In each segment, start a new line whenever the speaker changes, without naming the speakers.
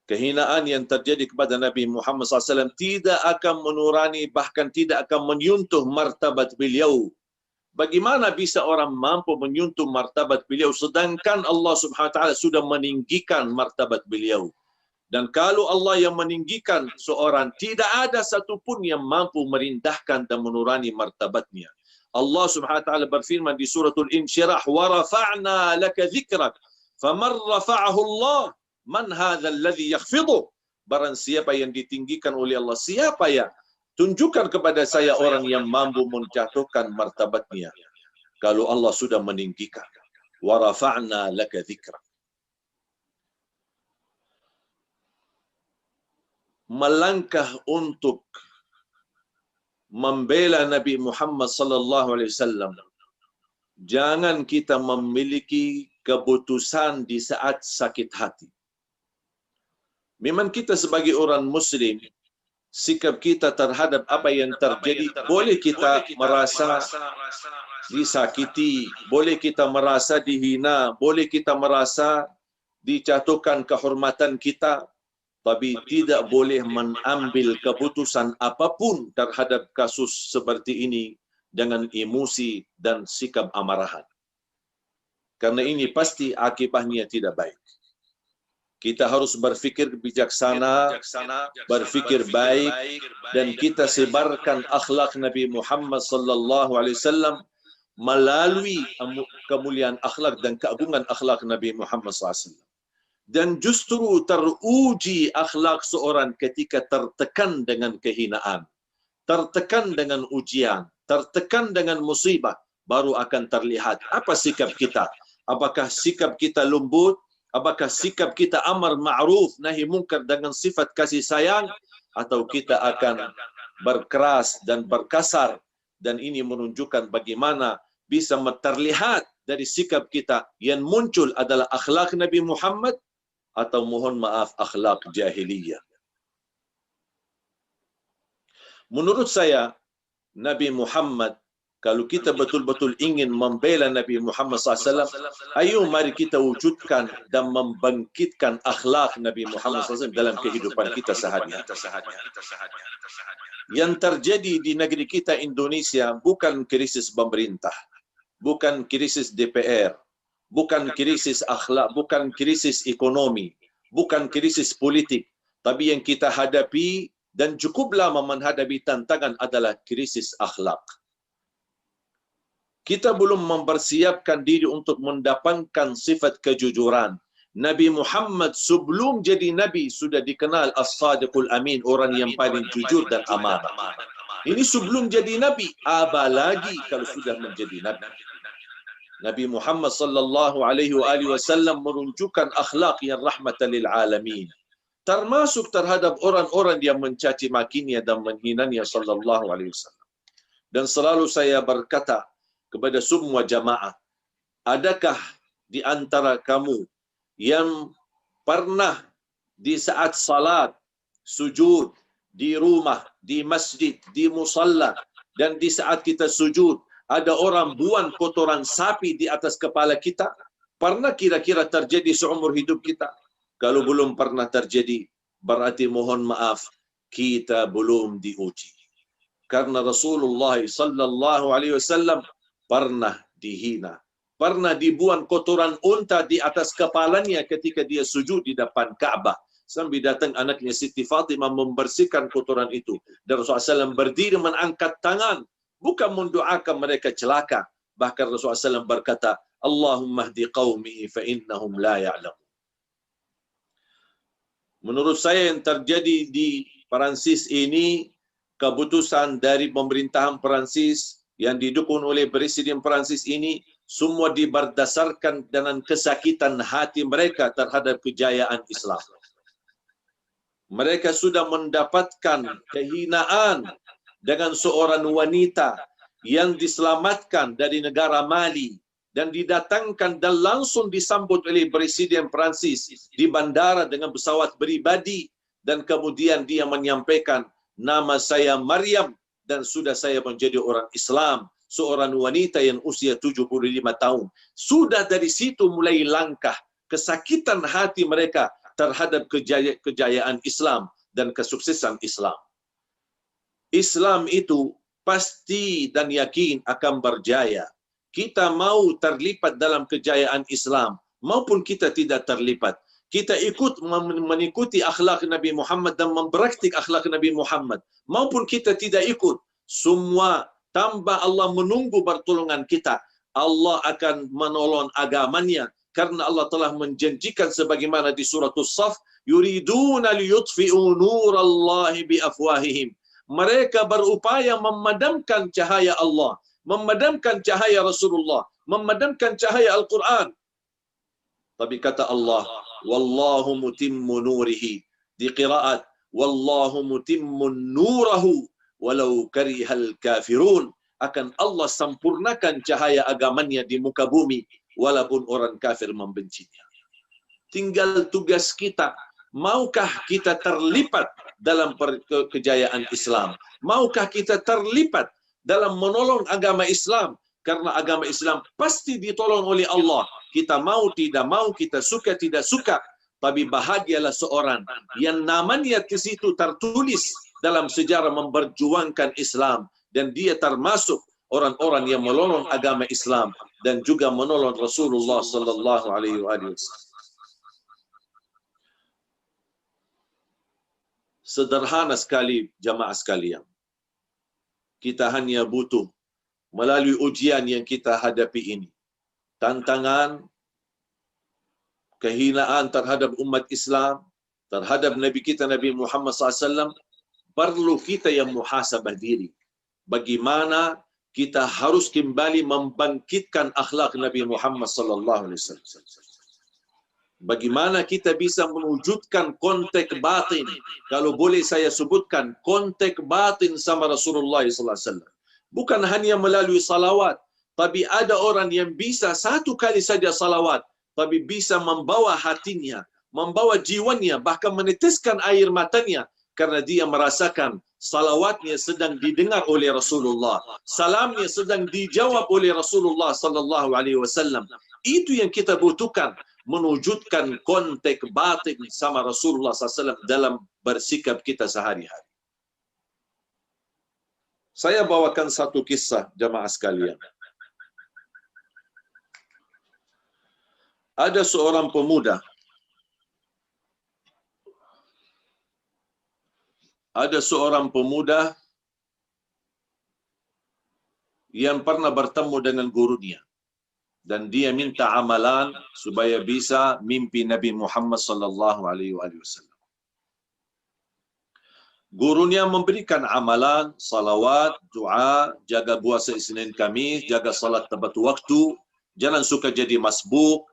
kehinaan yang terjadi kepada Nabi Muhammad SAW tidak akan menurani, bahkan tidak akan menyentuh martabat beliau. Bagaimana bisa orang mampu menyentuh martabat beliau sedangkan Allah Subhanahu wa taala sudah meninggikan martabat beliau? Dan kalau Allah yang meninggikan seorang, tidak ada satupun yang mampu merendahkan dan menurani martabatnya. Allah Subhanahu wa taala berfirman di suratul Insyirah, "Wa rafa'na laka dzikrak, faman rafa'ahu Allah, man hadzal ladzi yakhfidu?" Barang siapa yang ditinggikan oleh Allah, siapa ya? Tunjukkan kepada saya orang yang mampu menjatuhkan martabatnya. Kalau Allah sudah meninggikan, "Wa rafa'na laka dzikrak." Melangkah untuk membela Nabi Muhammad sallallahu alaihi wasallam, jangan kita memiliki keputusan di saat sakit hati. Memang kita sebagai orang muslim, sikap kita terhadap apa yang terjadi, boleh kita merasa disakiti, boleh kita merasa dihina, boleh kita merasa dijatuhkan kehormatan kita, tapi tidak boleh mengambil keputusan apapun terhadap kasus seperti ini dengan emosi dan sikap amarahan. Karena ini pasti akibatnya tidak baik. Kita harus berfikir bijaksana, berfikir baik, dan kita sebarkan akhlak Nabi Muhammad sallallahu alaihi wasallam melalui kemuliaan akhlak dan keagungan akhlak Nabi Muhammad sallallahu alaihi wasallam. Dan justru teruji akhlak seorang ketika tertekan dengan kehinaan, tertekan dengan ujian, tertekan dengan musibah, baru akan terlihat apa sikap kita. Apakah sikap kita lembut, apakah sikap kita amar ma'ruf nahi munkar dengan sifat kasih sayang, atau kita akan berkeras dan berkasar. Dan ini menunjukkan bagaimana bisa terlihat dari sikap kita yang muncul adalah akhlak Nabi Muhammad atau mohon maaf akhlak jahiliyah. Menurut saya, Nabi Muhammad, kalau kita betul-betul ingin membela Nabi Muhammad SAW, ayo mari kita wujudkan dan membangkitkan akhlak Nabi Muhammad SAW dalam kehidupan kita sehari-hari. Yang terjadi di negeri kita Indonesia bukan krisis pemerintah, bukan krisis DPR, bukan krisis akhlak, bukan krisis ekonomi, bukan krisis politik, tapi yang kita hadapi dan cukup lama menghadapi tantangan adalah krisis akhlak. Kita belum mempersiapkan diri untuk mendapatkan sifat kejujuran. Nabi Muhammad sebelum jadi Nabi sudah dikenal as-sadiqul amin, orang yang paling jujur dan amanah. Ini sebelum jadi Nabi, apalagi kalau sudah menjadi Nabi. Nabi Muhammad sallallahu alaihi wasallam menunjukkan akhlak yang rahmatan lil alamin, termasuk terhadap orang-orang yang mencaci makinya dan menghinanya sallallahu alaihi wasallam. Dan selalu saya berkata kepada semua jamaah, adakah di antara kamu yang pernah di saat salat, sujud di rumah, di masjid, di musalla, dan di saat kita sujud ada orang buang kotoran sapi di atas kepala kita? Pernah kira-kira terjadi seumur hidup kita? Kalau belum pernah terjadi, berarti mohon maaf, kita belum diuji. Karena Rasulullah sallallahu alaihi wasallam pernah dihina, pernah dibuang kotoran unta di atas kepalanya ketika dia sujud di depan Ka'bah. Sampai datang anaknya Siti Fatimah membersihkan kotoran itu. Dan Rasulullah SAW berdiri mengangkat tangan, bukan mendoakan mereka celaka. Bahkan Rasulullah SAW berkata, Allahumma hdi qawmi fa innahum la ya'lamun. Menurut saya yang terjadi di Perancis ini, keputusan dari pemerintahan Perancis yang didukung oleh Presiden Perancis ini, semua berdasarkan dengan kesakitan hati mereka terhadap kejayaan Islam. Mereka sudah mendapatkan kehinaan dengan seorang wanita yang diselamatkan dari negara Mali dan didatangkan dan langsung disambut oleh Presiden Perancis di bandara dengan pesawat pribadi, dan kemudian dia menyampaikan, nama saya Maryam dan sudah saya menjadi orang Islam, seorang wanita yang usia 75 tahun. Sudah dari situ mulai langkah kesakitan hati mereka terhadap kejayaan Islam dan kesuksesan Islam. Islam itu pasti dan yakin akan berjaya. Kita mau terlibat dalam kejayaan Islam maupun kita tidak terlibat. Kita ikut mengikuti akhlak Nabi Muhammad dan mempraktik akhlak Nabi Muhammad maupun kita tidak ikut, semua tambah Allah menunggu pertolongan kita. Allah akan menolong agamanya karena Allah telah menjanjikan sebagaimana di surah As-Saff, yuriduna liyutfi'u nurallahi biafwahihim. Mereka berupaya memadamkan cahaya Allah, memadamkan cahaya Rasulullah, memadamkan cahaya Al-Quran. Tapi kata Allah, wallahu mutimmu nurihi. Di qiraat, wallahu mutimmu nurahu walau karihal kafirun. Akan Allah sempurnakan cahaya agamanya di muka bumi walaupun orang kafir membencinya. Tinggal tugas kita, maukah kita terlibat dalam kejayaan Islam? Maukah kita terlibat dalam menolong agama Islam? Karena agama Islam pasti ditolong oleh Allah. Kita mau tidak mau, kita suka tidak suka. Tapi bahagialah seorang yang namanya di situ tertulis dalam sejarah memperjuangkan Islam. Dan dia termasuk orang-orang yang menolong agama Islam dan juga menolong Rasulullah sallallahu alaihi wasallam. Sederhana sekali jamaah sekalian. Kita hanya butuh melalui ujian yang kita hadapi ini, tantangan, kehinaan terhadap umat Islam, terhadap Nabi kita Nabi Muhammad SAW, perlu kita yang muhasabah diri. Bagaimana kita harus kembali membangkitkan akhlak Nabi Muhammad SAW. Bagaimana kita bisa mewujudkan kontak batin, kalau boleh saya sebutkan, kontak batin sama Rasulullah SAW. Bukan hanya melalui salawat, tapi ada orang yang bisa satu kali saja salawat, tapi bisa membawa hatinya, membawa jiwanya, bahkan meneteskan air matanya, karena dia merasakan salawatnya sedang didengar oleh Rasulullah, salamnya sedang dijawab oleh Rasulullah sallallahu alaihi wasallam. Itu yang kita butuhkan, menwujudkan kontak batin sama Rasulullah SAW dalam bersikap kita sehari-hari. Saya bawakan satu kisah jamaah sekalian. Ada seorang pemuda, yang pernah bertemu dengan gurunya dan dia minta amalan supaya bisa mimpi Nabi Muhammad sallallahu alaihi wasallam. Gurunya memberikan amalan, salawat, doa, jaga puasa Isnin Kamis, jaga salat tepat waktu, jangan suka jadi masbuk.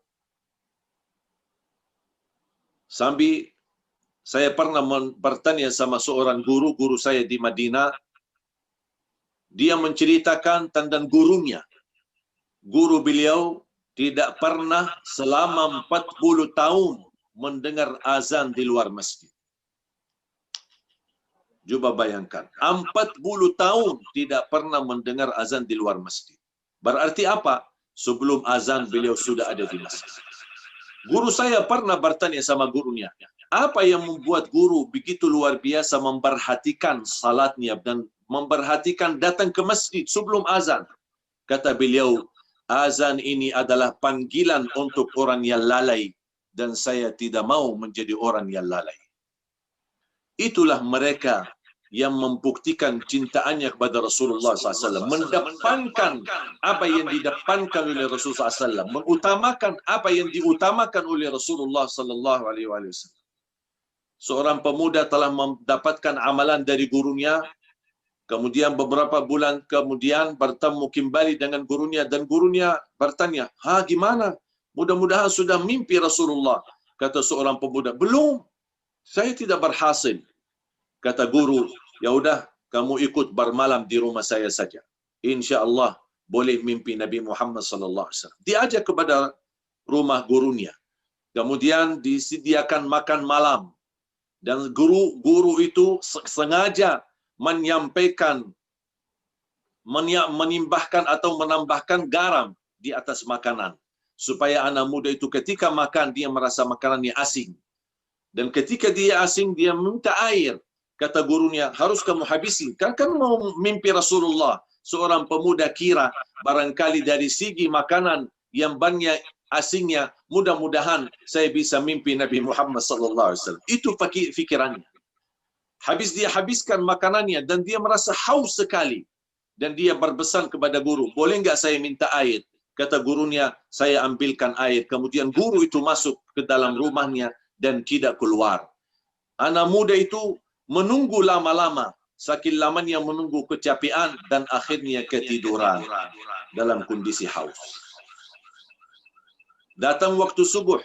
Sambil saya pernah bertanya sama seorang guru saya di Madinah. Dia menceritakan tentang gurunya. Guru beliau tidak pernah selama 40 tahun mendengar azan di luar masjid. Coba bayangkan, 40 tahun tidak pernah mendengar azan di luar masjid. Berarti apa? Sebelum azan beliau sudah ada di masjid. Guru saya pernah bertanya sama gurunya, apa yang membuat guru begitu luar biasa memperhatikan salatnya dan memperhatikan datang ke masjid sebelum azan? Kata beliau, azan ini adalah panggilan untuk orang yang lalai dan saya tidak mau menjadi orang yang lalai. Itulah mereka yang membuktikan cintaannya kepada Rasulullah SAW, mendepankan apa yang didepankan oleh Rasulullah SAW, mengutamakan apa yang diutamakan oleh Rasulullah SAW. Seorang pemuda telah mendapatkan amalan dari gurunya, kemudian beberapa bulan kemudian bertemu kembali dengan gurunya dan gurunya bertanya, gimana? Mudah-mudahan sudah mimpi Rasulullah. Kata seorang pemuda, belum, saya tidak berhasil. Kata guru, ya udah kamu ikut bermalam di rumah saya saja. InsyaAllah boleh mimpi Nabi Muhammad SAW. Diajak kepada rumah gurunya. Kemudian disediakan makan malam. Dan guru itu sengaja menimbahkan atau menambahkan garam di atas makanan. Supaya anak muda itu ketika makan dia merasa makanannya asing. Dan ketika dia asing, dia minta air. Kata gurunya, harus kamu habisi. Kan mau mimpi Rasulullah. Seorang pemuda kira, barangkali dari segi makanan yang banyak asingnya, mudah-mudahan saya bisa mimpi Nabi Muhammad SAW. Itu fikirannya. Habis dia habiskan makanannya dan dia merasa haus sekali. Dan dia berpesan kepada guru, boleh enggak saya minta air? Kata gurunya, saya ambilkan air. Kemudian guru itu masuk ke dalam rumahnya dan tidak keluar. Anak muda itu menunggu lama-lama. Saking lamanya menunggu kecapean dan akhirnya ketiduran dalam kondisi haus. Datang waktu subuh,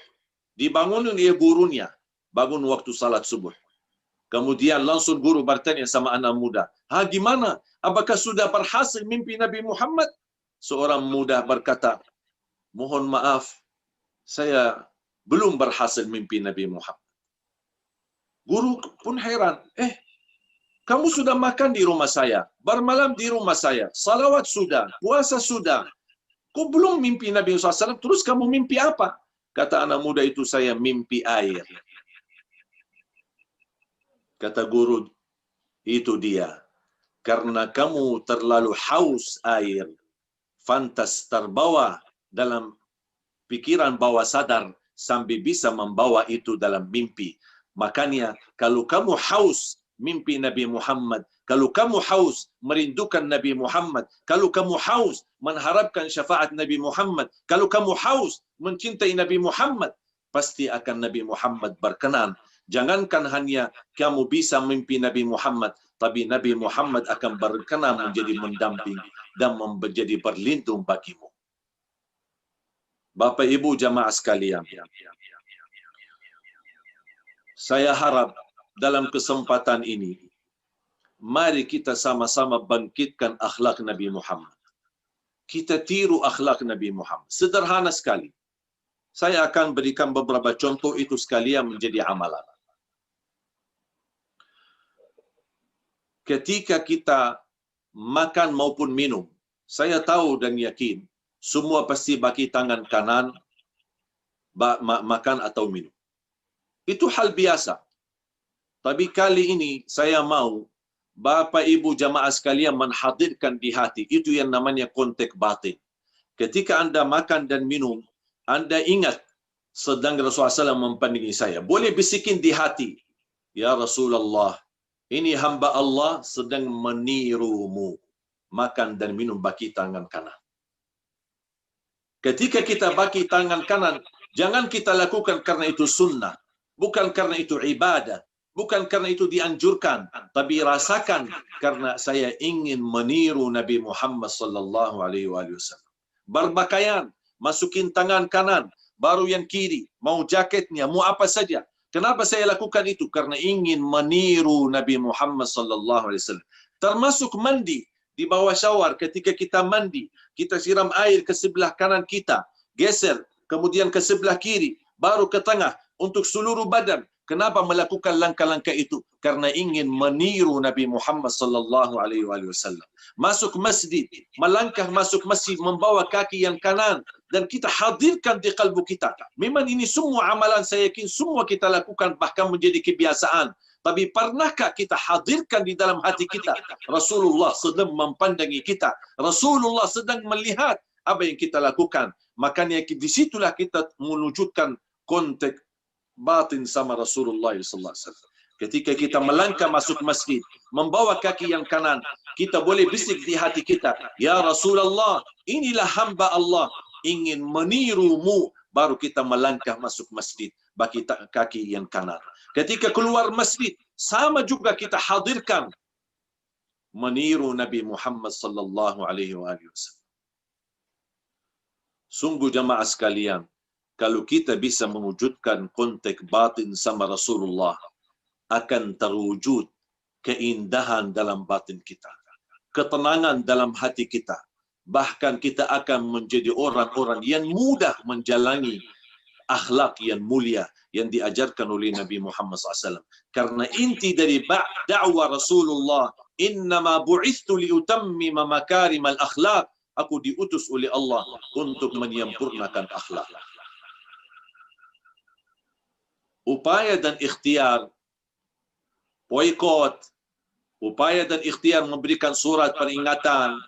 dibangunin oleh gurunya, bangun waktu salat subuh. Kemudian langsung guru bertanya sama anak muda, gimana? Apakah sudah berhasil mimpi Nabi Muhammad? Seorang muda berkata, mohon maaf, saya belum berhasil mimpi Nabi Muhammad. Guru pun heran, kamu sudah makan di rumah saya, bermalam di rumah saya, salawat sudah, puasa sudah. Kok belum mimpi Nabi SAW? Terus kamu mimpi apa? Kata anak muda itu, saya mimpi air. Kata guru, itu dia. Karena kamu terlalu haus air, fantas terbawa dalam pikiran bawah sadar sampai bisa membawa itu dalam mimpi. Makanya kalau kamu haus mimpi Nabi Muhammad, kalau kamu haus merindukan Nabi Muhammad, kalau kamu haus mengharapkan syafaat Nabi Muhammad, kalau kamu haus mencintai Nabi Muhammad, pasti akan Nabi Muhammad berkenan. Jangankan hanya kamu bisa mimpi Nabi Muhammad, tapi Nabi Muhammad akan berkenan menjadi mendamping dan menjadi berlindung bagimu. Bapak Ibu jamaah sekalian, saya harap dalam kesempatan ini, mari kita sama-sama bangkitkan akhlak Nabi Muhammad. Kita tiru akhlak Nabi Muhammad. Sederhana sekali. Saya akan berikan beberapa contoh itu sekalian menjadi amalan. Ketika kita makan maupun minum, saya tahu dan yakin, semua pasti bagi tangan kanan makan atau minum. Itu hal biasa. Tapi kali ini saya mau Bapak Ibu jamaah sekalian menghadirkan di hati, itu yang namanya konteks batin. Ketika Anda makan dan minum, Anda ingat sedang Rasulullah SAW mempandangi saya. Boleh bisikin di hati, ya Rasulullah, ini hamba Allah sedang menirumu. Makan dan minum bagi tangan kanan. Ketika kita bagi tangan kanan, jangan kita lakukan karena itu sunnah. Bukan karena itu ibadah. Bukan karena itu dianjurkan. Tapi rasakan karena saya ingin meniru Nabi Muhammad SAW. Berpakaian, masukin tangan kanan, baru yang kiri. Mau jaketnya, mau apa saja. Kenapa saya lakukan itu? Karena ingin meniru Nabi Muhammad SAW. Termasuk mandi. Di bawah shower ketika kita mandi, kita siram air ke sebelah kanan kita, geser, kemudian ke sebelah kiri, baru ke tengah, untuk seluruh badan. Kenapa melakukan langkah-langkah itu? Karena ingin meniru Nabi Muhammad SAW. Masuk masjid, melangkah masuk masjid, membawa kaki yang kanan, dan kita hadirkan di kalbu kita. Memang ini semua amalan saya yakin semua kita lakukan, bahkan menjadi kebiasaan. Tapi pernahkah kita hadirkan di dalam hati kita? Rasulullah sedang mempandangi kita. Rasulullah sedang melihat apa yang kita lakukan. Makanya di situlah kita menunjukkan konteks batin sama Rasulullah SAW. Ketika kita melangkah masuk masjid, membawa kaki yang kanan, kita boleh bisik di hati kita, ya Rasulullah, inilah hamba Allah, ingin menirumu. Baru kita melangkah masuk masjid, bagi kaki yang kanan. Ketika keluar masjid, sama juga kita hadirkan meniru Nabi Muhammad SAW. Sungguh jamaah sekalian, kalau kita bisa mewujudkan konteks batin sama Rasulullah, akan terwujud keindahan dalam batin kita, ketenangan dalam hati kita. Bahkan kita akan menjadi orang-orang yang mudah menjalani akhlak yang mulia yang diajarkan oleh Nabi Muhammad SAW. Karena inti dari dakwah Rasulullah, innama bu'ithtu liutammima makarimal akhlak. Aku diutus oleh Allah untuk menyempurnakan akhlak. upaya dan ikhtiar boikot, upaya dan ikhtiar memberikan surat peringatan,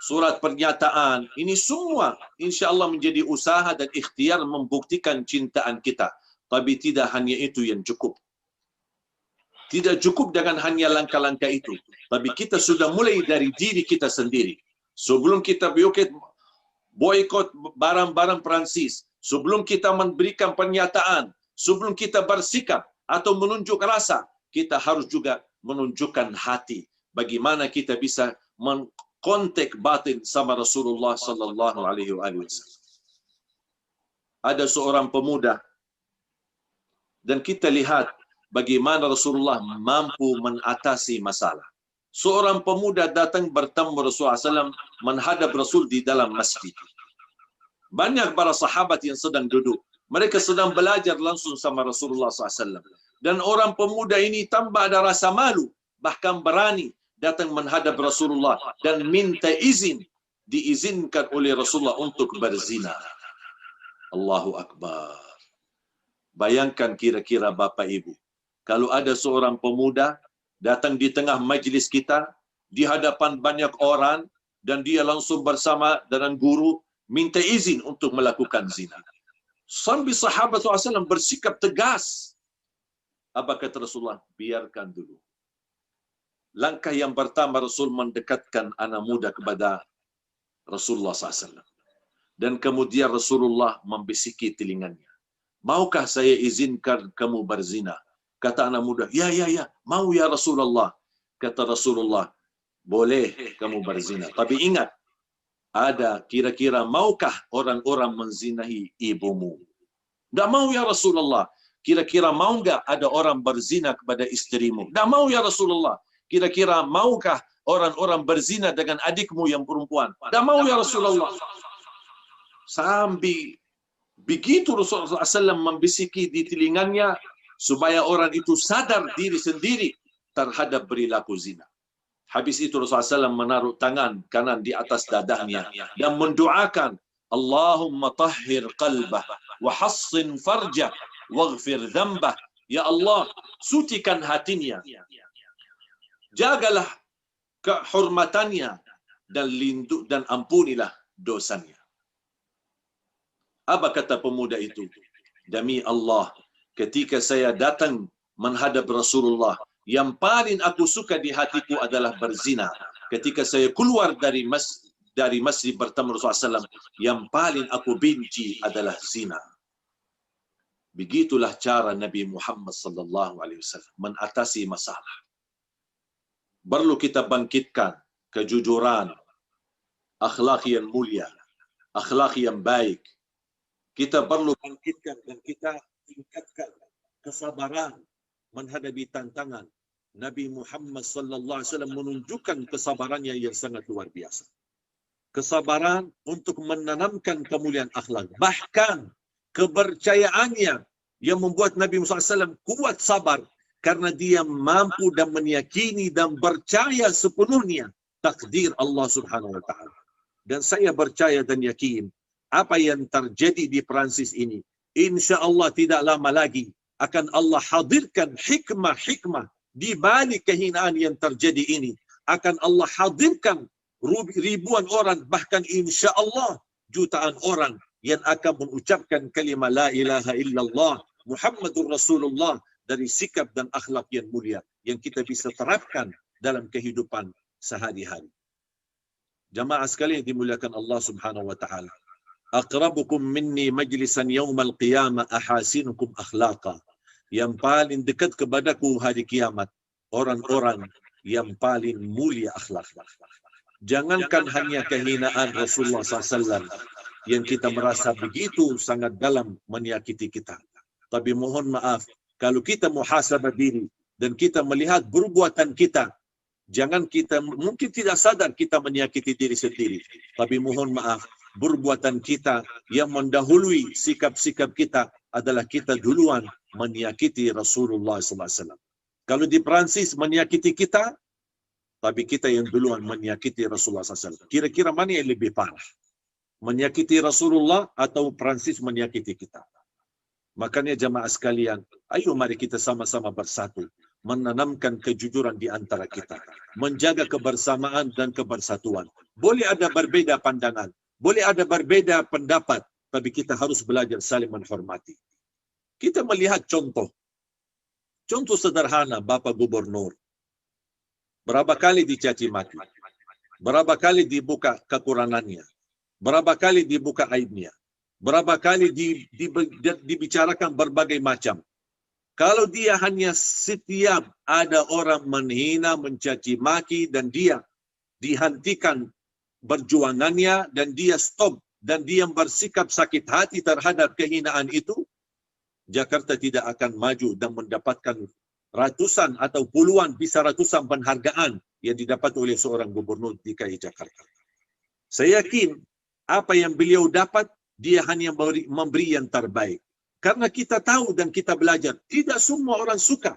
surat pernyataan, ini semua insya-Allah menjadi usaha dan ikhtiar membuktikan cintaan kita. Tapi tidak hanya itu yang cukup. Tidak cukup dengan hanya langkah-langkah itu. Tapi kita sudah mulai dari diri kita sendiri. Sebelum kita boikot barang-barang Perancis, sebelum kita memberikan pernyataan, sebelum kita bersikap atau menunjuk rasa, kita harus juga menunjukkan hati. Bagaimana kita bisa mengkontak batin sama Rasulullah sallallahu alaihi wasallam. Ada seorang pemuda dan kita lihat bagaimana Rasulullah mampu mengatasi masalah. Seorang pemuda datang bertemu Rasulullah SAW, menghadap Rasul di dalam masjid. Banyak para sahabat yang sedang duduk. Mereka sedang belajar langsung sama Rasulullah SAW. Dan orang pemuda ini tambah ada rasa malu, bahkan berani datang menghadap Rasulullah dan minta izin, diizinkan oleh Rasulullah untuk berzina. Allahu Akbar. Bayangkan kira-kira Bapak Ibu, kalau ada seorang pemuda datang di tengah majlis kita, di hadapan banyak orang, dan dia langsung bersama dengan guru, minta izin untuk melakukan zina. Sambil sahabat SAW bersikap tegas. Apa kata Rasulullah? Biarkan dulu. Langkah yang pertama Rasul mendekatkan anak muda kepada Rasulullah SAW. Dan kemudian Rasulullah membisiki telinganya. Maukah saya izinkan kamu berzina? Kata anak muda, ya, mau ya Rasulullah. Kata Rasulullah, boleh kamu berzina. Tapi ingat, ada kira-kira maukah orang-orang menzinahi ibumu? Tak mau ya Rasulullah. Kira-kira mau enggak ada orang berzina kepada istrimu? Tak mau ya Rasulullah. Kira-kira maukah orang-orang berzina dengan adikmu yang perempuan? Tak mau ya Rasulullah. Sambil begitu Rasulullah SAW membisiki di telinganya, supaya orang itu sadar diri sendiri terhadap perilaku zina. Habis itu Rasulullah SAW menaruh tangan kanan di atas dadanya dan mendoakan, Allahumma tahhir qalbah wa hassin farjah waghfir dzambah. Ya Allah, sucikan hatinya, jagalah kehormatannya, dan lindungi dan ampunilah dosanya. Apa kata pemuda itu? Demi Allah, ketika saya datang menghadap Rasulullah, yang paling aku suka di hatiku adalah berzina. Ketika saya keluar dari masjid bertemu Rasulullah SAW, yang paling aku benci adalah zina. Begitulah cara Nabi Muhammad SAW mengatasi masalah. Perlu kita bangkitkan kejujuran, akhlak yang mulia, akhlak yang baik. Kita perlu bangkitkan dan kita tingkatkan kesabaran menghadapi tantangan. Nabi Muhammad sallallahu alaihi wasallam menunjukkan kesabarannya yang sangat luar biasa. Kesabaran untuk menanamkan kemuliaan akhlak. Bahkan kepercayaannya yang membuat Nabi Muhammad SAW kuat sabar karena dia mampu dan meyakini dan percaya sepenuhnya takdir Allah Subhanahu wa taala. Dan saya percaya dan yakin apa yang terjadi di Perancis ini, insya-Allah tidak lama lagi akan Allah hadirkan hikmah-hikmah di balik kehinaan yang terjadi ini. Akan Allah hadirkan ribuan orang, bahkan insya-Allah jutaan orang yang akan mengucapkan kalimat la ilaha illallah Muhammadur Rasulullah dari sikap dan akhlak yang mulia yang kita bisa terapkan dalam kehidupan sehari-hari. Jamaah sekalian yang dimuliakan Allah Subhanahu wa taala. Aqrabukum minni majlisan yaumal qiyamah ahasinukum akhlaqa. Yang paling dekat kepadaku hari kiamat orang-orang yang paling mulia akhlak. Jangankan hanya kehinaan Rasulullah SAW yang kita merasa begitu sangat dalam menyakiti kita. Tapi mohon maaf, kalau kita muhasabah diri dan kita melihat perbuatan kita, jangan kita mungkin tidak sadar kita menyakiti diri sendiri. Tapi mohon maaf, perbuatan kita yang mendahului sikap-sikap kita adalah kita duluan menyakiti Rasulullah SAW. Kalau di Perancis menyakiti kita, tapi kita yang duluan menyakiti Rasulullah SAW. Kira-kira mana yang lebih parah? Menyakiti Rasulullah atau Perancis menyakiti kita? Makanya jamaah sekalian, ayo mari kita sama-sama bersatu, menanamkan kejujuran di antara kita, menjaga kebersamaan dan kebersatuan. Boleh ada berbeda pandangan, boleh ada berbeda pendapat, tapi kita harus belajar saling menghormati. Kita melihat contoh sederhana Bapak Gubernur. Berapa kali dicaci maki, berapa kali dibuka kekurangannya, berapa kali dibuka aibnya, berapa kali dibicarakan berbagai macam. Kalau dia hanya setiap ada orang menghina, mencaci maki dan dia dihentikan perjuangannya dan dia stop dan dia bersikap sakit hati terhadap kehinaan itu, Jakarta tidak akan maju dan mendapatkan ratusan atau puluhan, bisa ratusan penghargaan yang didapat oleh seorang gubernur DKI Jakarta. Saya yakin apa yang beliau dapat, dia hanya memberi yang terbaik. Karena kita tahu dan kita belajar, tidak semua orang suka.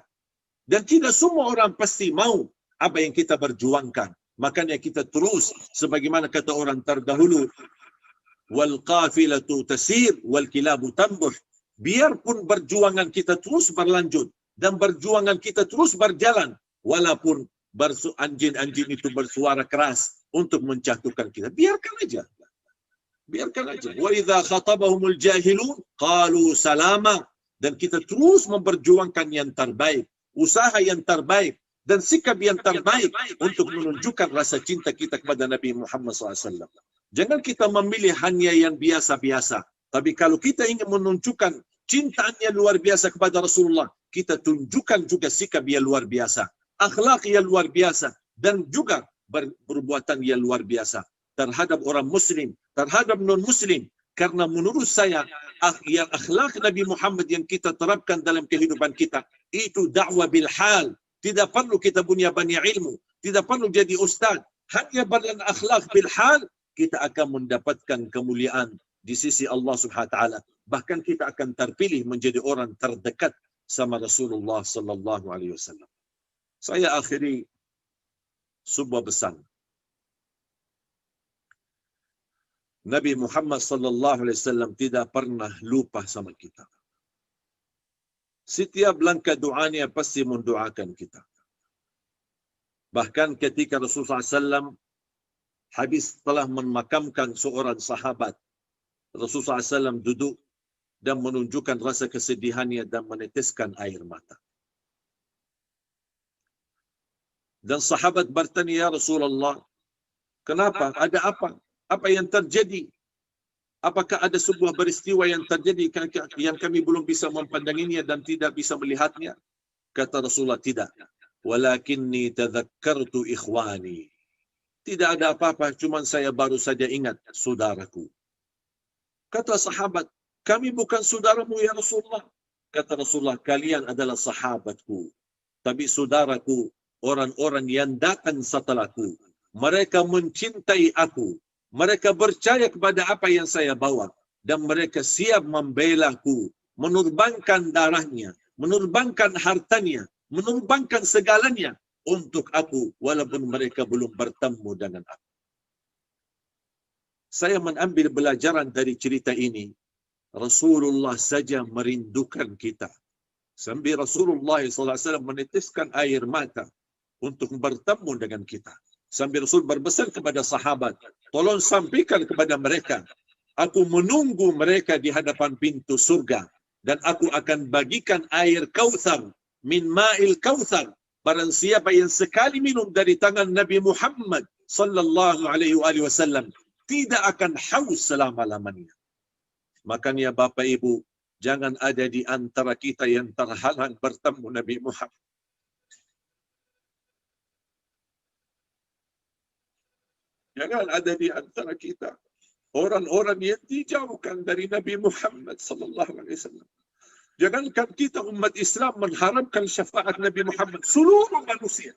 Dan tidak semua orang pasti mau apa yang kita berjuangkan. Makanya kita terus, sebagaimana kata orang terdahulu, wal qafilatu tasir wal kilabu tambuh. Biarpun perjuangan kita terus berlanjut dan perjuangan kita terus berjalan, walaupun anjing-anjing itu bersuara keras untuk menjatuhkan kita, biarkan aja. Biarkan aja. Wa idza khatabahumul jahilun qalu salama. Dan kita terus memperjuangkan yang terbaik, usaha yang terbaik dan sikap yang terbaik untuk menunjukkan rasa cinta kita kepada Nabi Muhammad SAW. Jangan kita memilih hanya yang biasa-biasa. Tapi kalau kita ingin menunjukkan cintanya luar biasa kepada Rasulullah, kita tunjukkan juga sikap yang luar biasa, akhlak yang luar biasa, dan juga perbuatan yang luar biasa terhadap orang muslim, terhadap non-muslim. Karena menurut saya, yang akhlak Nabi Muhammad yang kita terapkan dalam kehidupan kita, itu dakwah bil hal. Tidak perlu kita punya banyak ilmu, tidak perlu jadi ustaz. Hanya dengan akhlak bil hal, kita akan mendapatkan kemuliaan di sisi Allah Subhanahu wa taala. Bahkan kita akan terpilih menjadi orang terdekat sama Rasulullah sallallahu alaihi wasallam. Saya akhiri sebuah pesan. Nabi Muhammad sallallahu alaihi wasallam tidak pernah lupa sama kita. Setiap langkah doanya pasti mendoakan kita. Bahkan ketika Rasulullah SAW habis telah memakamkan seorang sahabat, Rasulullah SAW duduk dan menunjukkan rasa kesedihannya dan meneteskan air mata. Dan sahabat bertanya, ya Rasulullah, kenapa? Ada apa? Apa yang terjadi? Apakah ada sebuah peristiwa yang terjadi yang kami belum bisa mempandanginya dan tidak bisa melihatnya? Kata Rasulullah, tidak. Walakinni tadhakkartu ikhwani. Tidak ada apa-apa, cuma saya baru saja ingat saudaraku. Kata sahabat, kami bukan saudaramu ya Rasulullah. Kata Rasulullah, kalian adalah sahabatku. Tapi saudaraku, orang-orang yang datang setelahku. Mereka mencintai aku. Mereka percaya kepada apa yang saya bawa. Dan mereka siap membelaku. Menurbangkan darahnya. Menurbangkan hartanya. Menurbangkan segalanya. Untuk aku. Walaupun mereka belum bertemu dengan aku. Saya mengambil pelajaran dari cerita ini. Rasulullah saja merindukan kita. Sambil Rasulullah SAW meneteskan air mata untuk bertemu dengan kita. Sambil Rasul berpesan kepada sahabat, tolong sampaikan kepada mereka, aku menunggu mereka di hadapan pintu surga dan aku akan bagikan air kautsar, min ma'il kautsar. Barang siapa yang sekali minum dari tangan Nabi Muhammad sallallahu alaihi wasallam tidak akan haus selama-lamanya. Makanya Bapak Ibu, jangan ada di antara kita yang terhalang bertemu Nabi Muhammad. Jangan ada di antara kita orang-orang yang dijauhkan dari Nabi Muhammad sallallahu alaihi wasallam. Jangankan kita umat Islam mengharapkan syafaat Nabi Muhammad, seluruh manusia,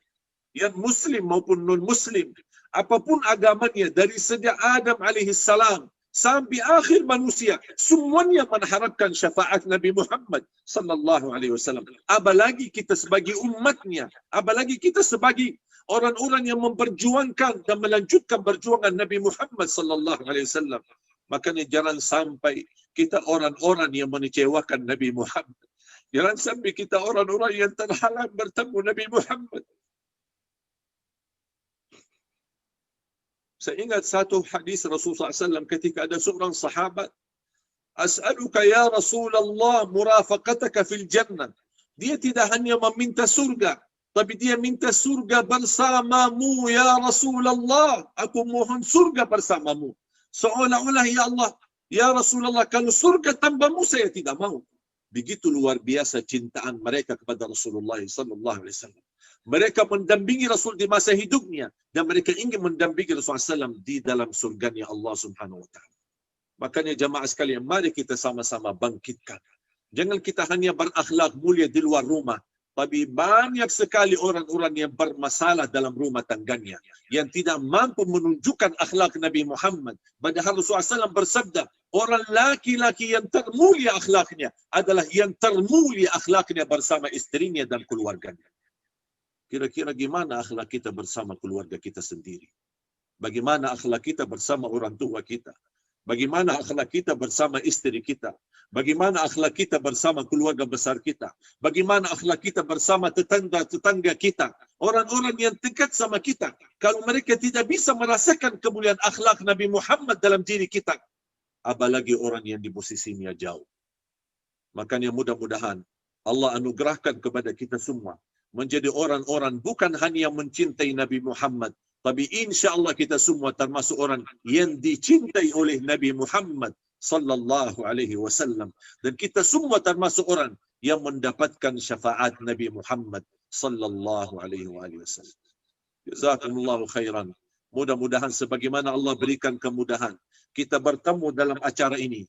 yang muslim maupun non-muslim, apapun agamanya dari sejak Adam alaihi salam sampai akhir manusia, semuanya mengharapkan syafaat Nabi Muhammad sallallahu alaihi wasallam. Apalagi kita sebagai umatnya, apalagi kita sebagai orang-orang yang memperjuangkan dan melanjutkan perjuangan Nabi Muhammad sallallahu alaihi wasallam. Makanya jangan sampai kita orang-orang yang mengecewakan Nabi Muhammad. Jangan sampai kita orang-orang yang terhalang bertemu Nabi Muhammad. Saya ingat satu hadis Rasulullah SAW ketika ada seorang sahabat, "As'aluka ya Rasulullah murafaqataka fil jannah." Dia tidak hanya meminta surga, tapi dia minta surga bersamamu ya Rasulullah. Aku mohon surga bersamamu. Seolah-olah ya Allah, ya Rasulullah, kalau surga tanpamu saya tidak mau. Begitu luar biasa cintaan mereka kepada Rasulullah SAW. Mereka mendampingi Rasul di masa hidupnya dan mereka ingin mendampingi Rasulullah SAW di dalam surganya Allah Subhanahu Wa Taala. Makanya jamaah sekalian, mari kita sama-sama bangkitkan. Jangan kita hanya berakhlak mulia di luar rumah, tapi banyak sekali orang-orang yang bermasalah dalam rumah tangganya, yang tidak mampu menunjukkan akhlak Nabi Muhammad. Padahal Rasulullah SAW bersabda, orang laki-laki yang termulia akhlaknya adalah yang termulia akhlaknya bersama istrinya dan keluarganya. Kira-kira gimana akhlak kita bersama keluarga kita sendiri? Bagaimana akhlak kita bersama orang tua kita? Bagaimana akhlak kita bersama istri kita? Bagaimana akhlak kita bersama keluarga besar kita? Bagaimana akhlak kita bersama tetangga-tetangga kita? Orang-orang yang dekat sama kita. Kalau mereka tidak bisa merasakan kemuliaan akhlak Nabi Muhammad dalam diri kita, apalagi orang yang di posisinya jauh. Makanya mudah-mudahan Allah anugerahkan kepada kita semua menjadi orang-orang bukan hanya yang mencintai Nabi Muhammad, tapi insya Allah kita semua termasuk orang yang dicintai oleh Nabi Muhammad sallallahu alaihi wasallam, dan kita semua termasuk orang yang mendapatkan syafaat Nabi Muhammad sallallahu alaihi wasallam. Jazakumullahu khairan. Mudah-mudahan sebagaimana Allah berikan kemudahan kita bertemu dalam acara ini.